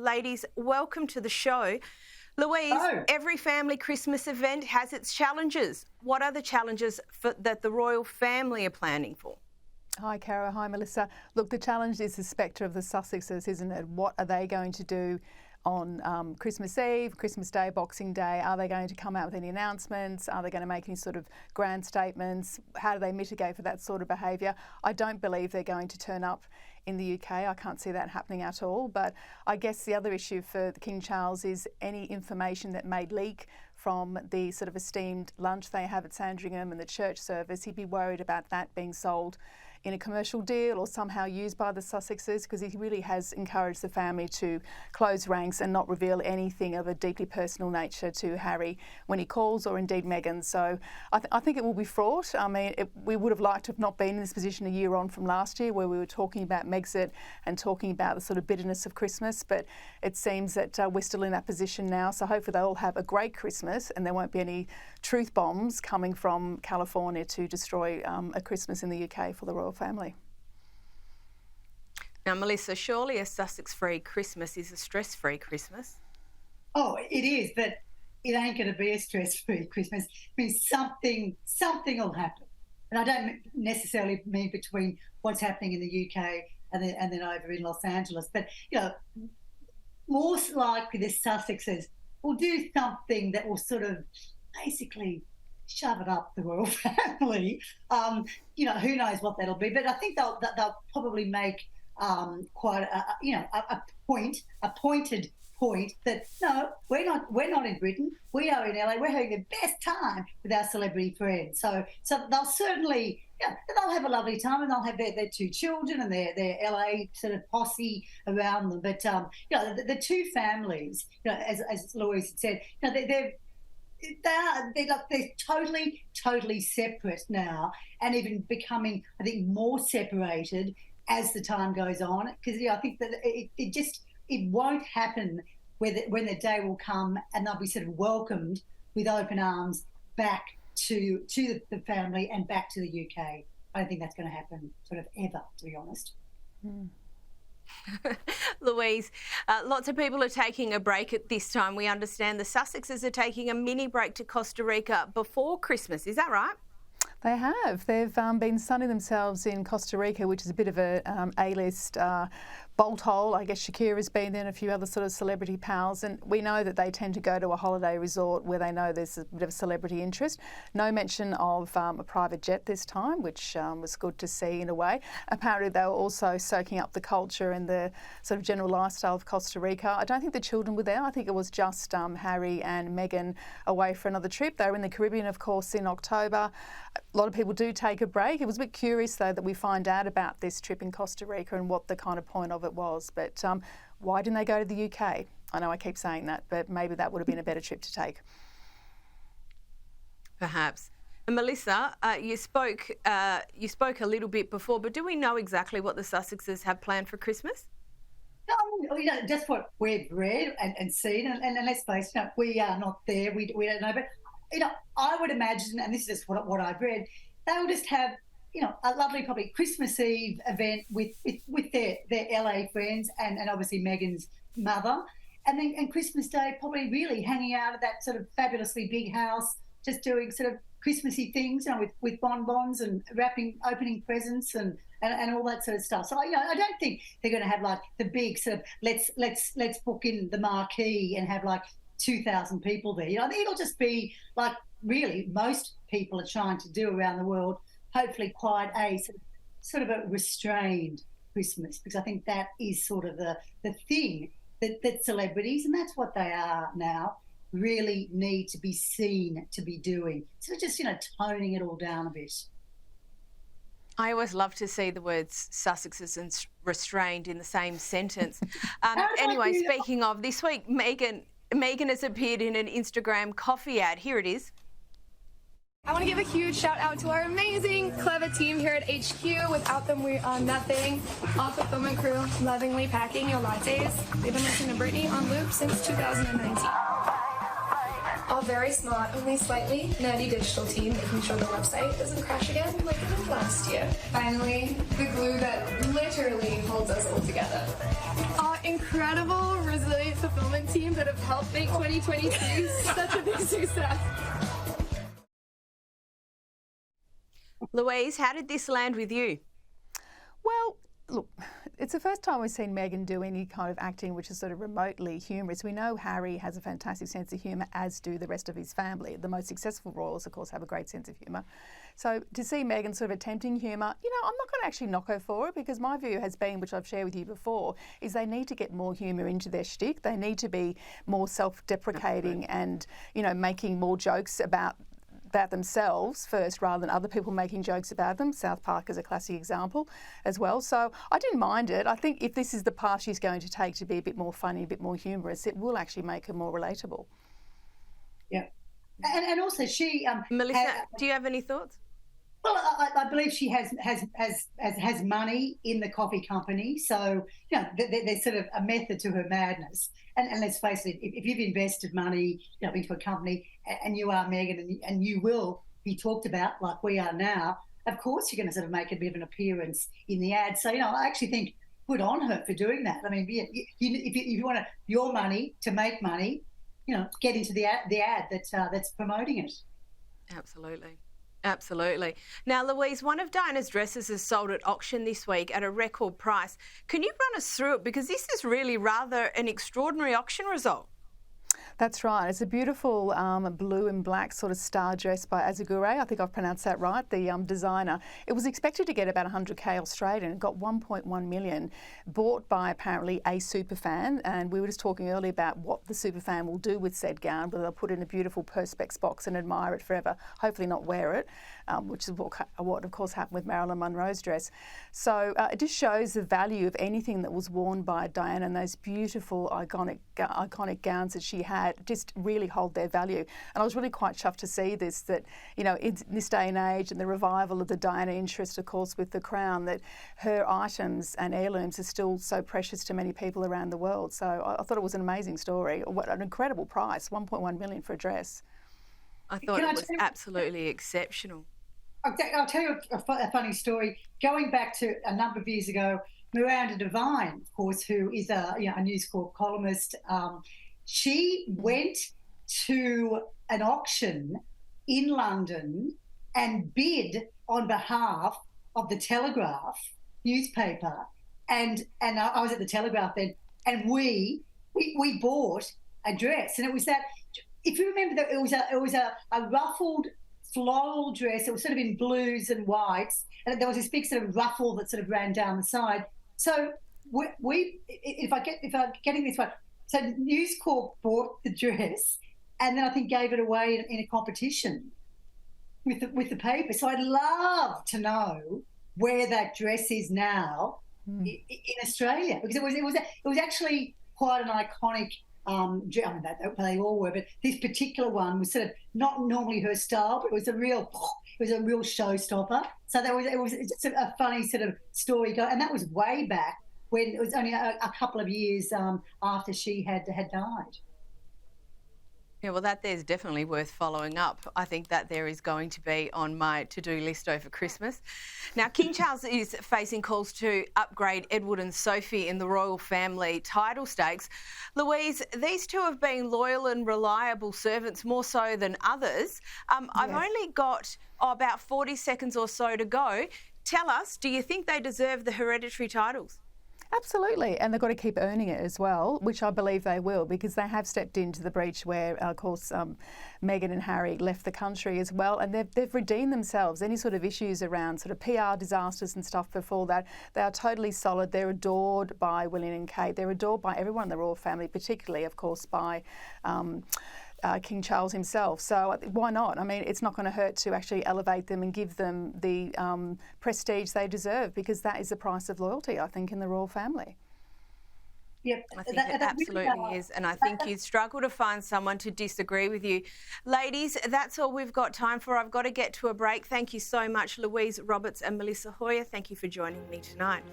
Ladies, welcome to the show. Louise, every family Christmas event has its challenges. What are the challenges that the royal family are planning for? Hi, Cara. Hi, Melissa. Look, the challenge is the Spectre of the Sussexes, isn't it? What are they going to do on Christmas Eve, Christmas Day, Boxing Day? Are they going to come out with any announcements? Are they going to make any sort of grand statements? How do they mitigate for that sort of behaviour? I don't believe they're going to turn up in the UK. I can't see that happening at all. But I guess the other issue for King Charles is any information that may leak from the sort of esteemed lunch they have at Sandringham and the church service. He'd be worried about that being sold in a commercial deal or somehow used by the Sussexes, because he really has encouraged the family to close ranks and not reveal anything of a deeply personal nature to Harry when he calls, or indeed Meghan. So I think it will be fraught. I mean, we would have liked to have not been in this position a year on from last year, where we were talking about Megxit and talking about the sort of bitterness of Christmas, but it seems that we're still in that position now. So hopefully they'll have a great Christmas and there won't be any truth bombs coming from California to destroy a Christmas in the UK for the royal family. Now, Melissa, surely a Sussex-free Christmas is a stress-free Christmas? Oh, it is, but it ain't going to be a stress-free Christmas. I mean, something will happen. And I don't necessarily mean between what's happening in the UK and then over in Los Angeles, but, you know, more likely the Sussexes will do something that will sort of basically shove it up the royal family. You know, who knows what that'll be, but I think they'll probably make quite a pointed point that no, we're not in Britain. We are in LA. We're having the best time with our celebrity friends. So they'll certainly, they'll have a lovely time, and they'll have their two children and their LA sort of posse around them. But the two families, as Louise had said, they're totally separate now, and even becoming, I think, more separated as the time goes on. Because I think that it won't happen when the day will come and they'll be sort of welcomed with open arms back to the family and back to the UK. I don't think that's going to happen sort of ever, to be honest. Louise, lots of people are taking a break at this time. We understand the Sussexes are taking a mini break to Costa Rica before Christmas. Is that right? They have. They've been sunning themselves in Costa Rica, which is a bit of a A-list bolthole. I guess Shakira's been there and a few other sort of celebrity pals, and we know that they tend to go to a holiday resort where they know there's a bit of celebrity interest. No mention of a private jet this time, which was good to see in a way. Apparently they were also soaking up the culture and the sort of general lifestyle of Costa Rica. I don't think the children were there. I think it was just Harry and Meghan away for another trip. They were in the Caribbean, of course, in October. A lot of people do take a break. It was a bit curious, though, that we find out about this trip in Costa Rica and what the kind of point of it was. But why didn't they go to the UK? I know I keep saying that, but maybe that would have been a better trip to take. Perhaps. And Melissa, you spoke a little bit before, but do we know exactly what the Sussexes have planned for Christmas? Just what we've read and seen, and let's face it, we are not there. We don't know, but I would imagine, and this is just what I've read, they'll just have a lovely probably Christmas Eve event with their LA friends and obviously Meghan's mother, and Christmas Day probably really hanging out at that sort of fabulously big house, just doing sort of Christmassy things, with bonbons and opening presents and all that sort of stuff. So I don't think they're going to have like the big sort of let's book in the marquee and have like 2,000 people there. It'll just be like really most people are trying to do around the world. Hopefully, quite a sort of a restrained Christmas, because I think that is sort of the thing that celebrities, and that's what they are now, really need to be seen to be doing. So just toning it all down a bit. I always love to see the words Sussexes and restrained in the same sentence. Anyway, speaking of, this week, Meghan has appeared in an Instagram coffee ad. Here it is. I want to give a huge shout out to our amazing, clever team here at HQ. Without them, we are nothing. Our fulfillment crew, lovingly packing your lattes. They've been listening to Britney on loop since 2019. Our very smart, only slightly nerdy digital team, making sure the website doesn't crash again like it did last year. Finally, the glue that literally holds us all together. Our incredible, resilient fulfillment team that have helped make 2023 such a big success. Louise, how did this land with you? Well, look, it's the first time we've seen Meghan do any kind of acting which is sort of remotely humorous. We know Harry has a fantastic sense of humour, as do the rest of his family. The most successful royals, of course, have a great sense of humour. So to see Meghan sort of attempting humour, you know, I'm not going to actually knock her for it, because my view has been, which I've shared with you before, is they need to get more humour into their shtick. They need to be more self-deprecating and, you know, making more jokes about themselves first rather than other people making jokes about them. South Park is a classic example as well. So I didn't mind it. I think if this is the path she's going to take, to be a bit more funny, a bit more humorous, it will actually make her more relatable. Yeah. And also she... Melissa, do you have any thoughts? Well, I believe she has money in the coffee company, so you know there's sort of a method to her madness. And let's face it, if you've invested money, you know, into a company, and you are Meghan, and you will be talked about like we are now, of course you're going to sort of make a bit of an appearance in the ad. So you know, I actually think good on her for doing that. I mean, if you want your money to make money, you know, get into the ad that's promoting it. Absolutely. Absolutely. Now, Louise, one of Diana's dresses has sold at auction this week at a record price. Can you run us through it? Because this is really rather an extraordinary auction result. That's right. It's a beautiful blue and black sort of star dress by Azagure. I think I've pronounced that right, the designer. It was expected to get about 100k Australian. It got 1.1 million, bought by apparently a superfan. And we were just talking earlier about what the superfan will do with said gown, whether they'll put it in a beautiful Perspex box and admire it forever, hopefully not wear it, which is what of course happened with Marilyn Monroe's dress. So it just shows the value of anything that was worn by Diana, and those beautiful iconic gowns that she had just really hold their value. And I was really quite chuffed to see this, that, you know, in this day and age and the revival of the Diana interest, of course, with the crown, that her items and heirlooms are still so precious to many people around the world. So I thought it was an amazing story. What an incredible price, 1.1 million for a dress. I thought it was absolutely exceptional. I'll tell you a funny story. Going back to a number of years ago, Miranda Devine, of course, who is a News Corp columnist, she went to an auction in London and bid on behalf of the Telegraph newspaper, and I was at the Telegraph then, and we bought a dress, and it was that. If you remember, that it was a ruffled floral dress. It was sort of in blues and whites, and there was this big sort of ruffle that sort of ran down the side. So if I'm getting this right, so News Corp bought the dress, and then I think gave it away in a competition with the paper. So I'd love to know where that dress is now in Australia, because it was actually quite an iconic. I mean, they all were, but this particular one was sort of not normally her style, but it was a real showstopper. So it was just a funny sort of story, and that was way back when it was only a couple of years after she had died. Yeah, well, that there's definitely worth following up. I think that there is going to be on my to-do list over Christmas. Now, King Charles is facing calls to upgrade Edward and Sophie in the royal family title stakes. Louise, these two have been loyal and reliable servants, more so than others. I've only got about 40 seconds or so to go. Tell us, do you think they deserve the hereditary titles? Absolutely, and they've got to keep earning it as well, which I believe they will, because they have stepped into the breach where, of course, Meghan and Harry left the country as well, and they've redeemed themselves. Any sort of issues around sort of PR disasters and stuff before that, they are totally solid. They're adored by William and Kate. They're adored by everyone in the royal family, particularly, of course, by King Charles himself. So why not? I mean, it's not going to hurt to actually elevate them and give them the prestige they deserve, because that is the price of loyalty, I think, in the royal family. Yep. I think it absolutely is, and I think you'd struggle to find someone to disagree with you. Ladies, that's all we've got time for. I've got to get to a break. Thank you so much, Louise Roberts and Melissa Hoyer. Thank you for joining me tonight.